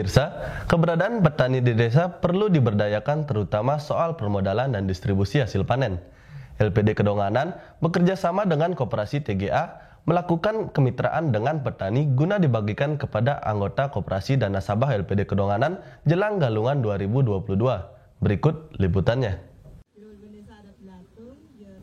Pemirsa, keberadaan petani di desa perlu diberdayakan terutama soal permodalan dan distribusi hasil panen. LPD Kedonganan bekerja sama dengan Koperasi TGA melakukan kemitraan dengan petani guna dibagikan kepada anggota koperasi dan nasabah LPD Kedonganan jelang Galungan 2022. Berikut liputannya.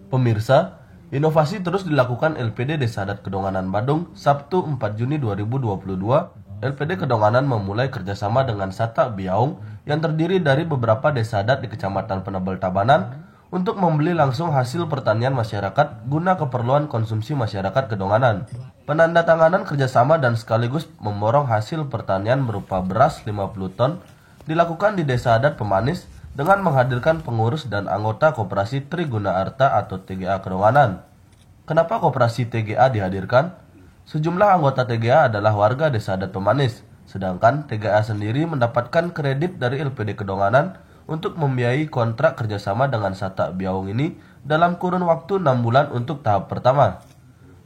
Pemirsa, inovasi terus dilakukan LPD Desa Adat Kedonganan Badung Sabtu 4 Juni 2022. LPD Kedonganan memulai kerjasama dengan Sata Biaung yang terdiri dari beberapa desa adat di Kecamatan Penebel Tabanan untuk membeli langsung hasil pertanian masyarakat guna keperluan konsumsi masyarakat Kedonganan. Penandatanganan kerjasama dan sekaligus memborong hasil pertanian berupa beras 50 ton dilakukan di Desa Adat Pemanis dengan menghadirkan pengurus dan anggota Koperasi Triguna Arta atau TGA Kedonganan. Kenapa Koperasi TGA dihadirkan? Sejumlah anggota TGA adalah warga Desa Adat Pemanis, sedangkan TGA sendiri mendapatkan kredit dari LPD Kedonganan untuk membiayai kontrak kerjasama dengan Sata Biaung ini dalam kurun waktu 6 bulan untuk tahap pertama.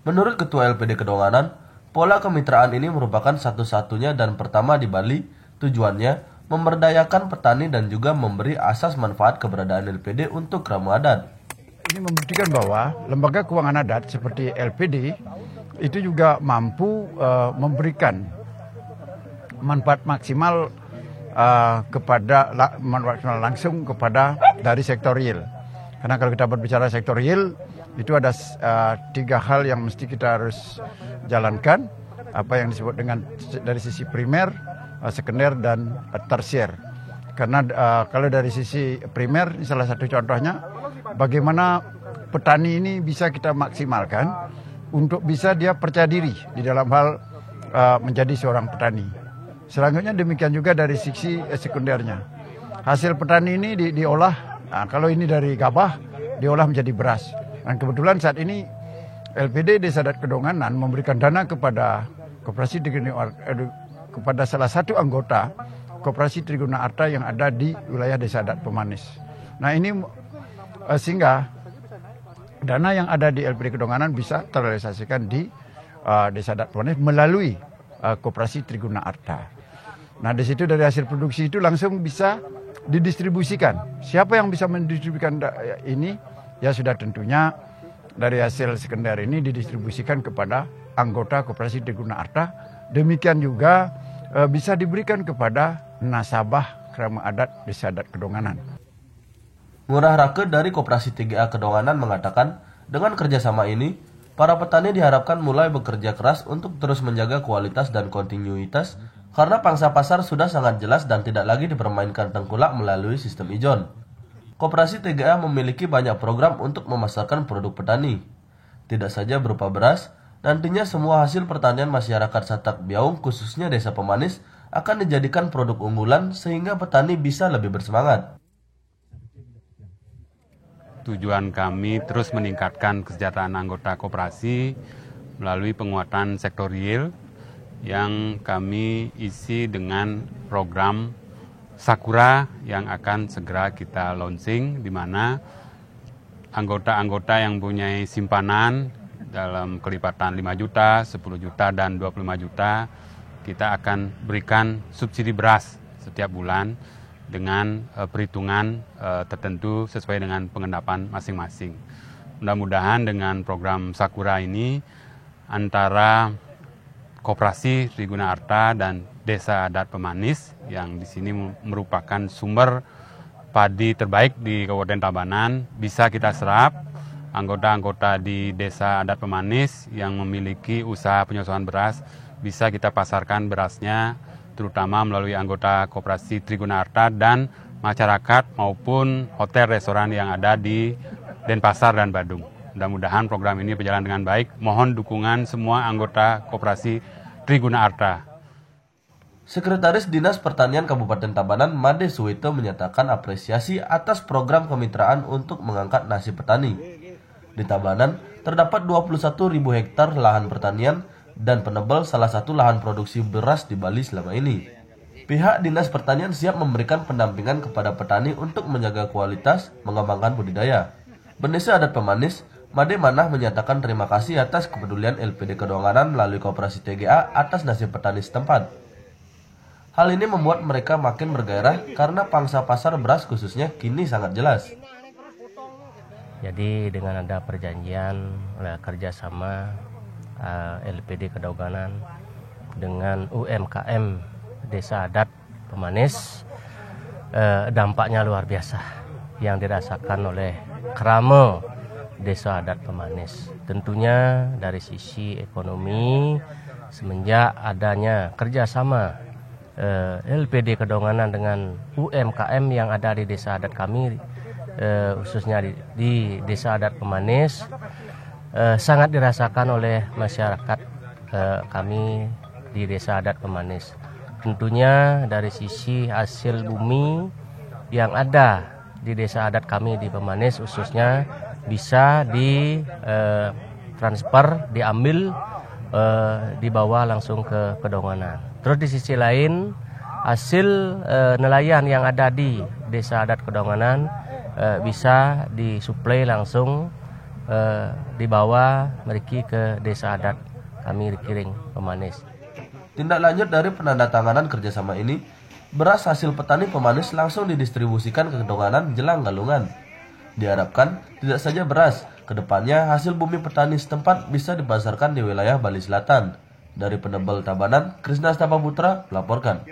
Menurut Ketua LPD Kedonganan, pola kemitraan ini merupakan satu-satunya dan pertama di Bali. Tujuannya memberdayakan petani dan juga memberi asas manfaat keberadaan LPD untuk Ramu Adat. Ini membuktikan bahwa lembaga keuangan adat seperti LPD itu juga mampu memberikan manfaat maksimal langsung kepada dari sektor real. Karena kalau kita berbicara sektor real, itu ada 3 hal yang mesti kita harus jalankan, apa yang disebut dengan dari sisi primer, sekunder dan tersier. Karena kalau dari sisi primer, ini salah satu contohnya, bagaimana petani ini bisa kita maksimalkan untuk bisa dia percaya diri di dalam hal menjadi seorang petani. Selanjutnya demikian juga dari sisi sekundernya. Hasil petani ini diolah, kalau ini dari gabah, diolah menjadi beras. Dan kebetulan saat ini LPD Desa Adat Kedonganan memberikan dana kepada Koperasi kepada salah satu anggota Koperasi Triguna Arta yang ada di wilayah Desa Adat Pemanis. Nah ini sehingga dana yang ada di LPD Kedonganan bisa terrealisasikan di Desa Adat Pemanis melalui Koperasi Triguna Arta. Nah di situ dari hasil produksi itu langsung bisa didistribusikan. Siapa yang bisa mendistribusikan ini? Ya sudah tentunya dari hasil sekunder ini didistribusikan kepada anggota Koperasi Triguna Arta. Demikian juga bisa diberikan kepada nasabah Ramu Adat Desa Adat Kedonganan. Ngurah Rake dari Koperasi TGA Kedonganan mengatakan, dengan kerjasama ini, para petani diharapkan mulai bekerja keras untuk terus menjaga kualitas dan kontinuitas karena pangsa pasar sudah sangat jelas dan tidak lagi dipermainkan tengkulak melalui sistem ijon. Koperasi TGA memiliki banyak program untuk memasarkan produk petani. Tidak saja berupa beras, nantinya semua hasil pertanian masyarakat Satak Biaung khususnya Desa Pemanis akan dijadikan produk unggulan sehingga petani bisa lebih bersemangat. Tujuan kami terus meningkatkan kesejahteraan anggota koperasi melalui penguatan sektor real yang kami isi dengan program Sakura yang akan segera kita launching, di mana anggota-anggota yang punya simpanan dalam kelipatan 5 juta, 10 juta, dan 25 juta, kita akan berikan subsidi beras setiap bulan dengan perhitungan tertentu sesuai dengan pengendapan masing-masing. Mudah-mudahan dengan program Sakura ini antara Koperasi Triguna Arta dan Desa Adat Pemanis yang di sini merupakan sumber padi terbaik di Kabupaten Tabanan bisa kita serap. Anggota-anggota di Desa Adat Pemanis yang memiliki usaha penyosokan beras bisa kita pasarkan berasnya terutama melalui anggota Koperasi Triguna Arta dan masyarakat maupun hotel restoran yang ada di Denpasar dan Badung. Mudah-mudahan program ini berjalan dengan baik. Mohon dukungan semua anggota Koperasi Triguna Arta. Sekretaris Dinas Pertanian Kabupaten Tabanan Made Suwito menyatakan apresiasi atas program kemitraan untuk mengangkat nasib petani. Di Tabanan terdapat 21.000 hektar lahan pertanian dan Penebel salah satu lahan produksi beras di Bali selama ini. Pihak Dinas Pertanian siap memberikan pendampingan kepada petani untuk menjaga kualitas, mengembangkan budidaya. Bendesa Adat Pemanis, Made Manah menyatakan terima kasih atas kepedulian LPD Kedonganan melalui Koperasi TGA atas nasib petani setempat. Hal ini membuat mereka makin bergairah karena pangsa pasar beras khususnya kini sangat jelas. Jadi dengan ada perjanjian kerjasama LPD Kedonganan dengan UMKM Desa Adat Pemanis, dampaknya luar biasa yang dirasakan oleh Krama Desa Adat Pemanis. Tentunya dari sisi ekonomi, semenjak adanya kerjasama LPD Kedonganan dengan UMKM yang ada di desa adat kami, khususnya di Desa Adat Pemanis, sangat dirasakan oleh masyarakat kami di Desa Adat Pemanis. Tentunya dari sisi hasil bumi yang ada di desa adat kami di Pemanis khususnya bisa ditransfer, diambil, dibawa langsung ke Kedonganan. Terus di sisi lain hasil nelayan yang ada di desa adat Kedonganan bisa disuplai langsung, dibawa mereka ke desa adat kami di Kiring Pemanis. Tindak lanjut dari penandatanganan kerjasama ini, beras hasil petani Pemanis langsung didistribusikan ke Kedonganan jelang galungan. Diharapkan tidak saja beras, kedepannya hasil bumi petani setempat bisa dipasarkan di wilayah Bali Selatan. Dari Penebel Tabanan, Krisna Stapaputra melaporkan.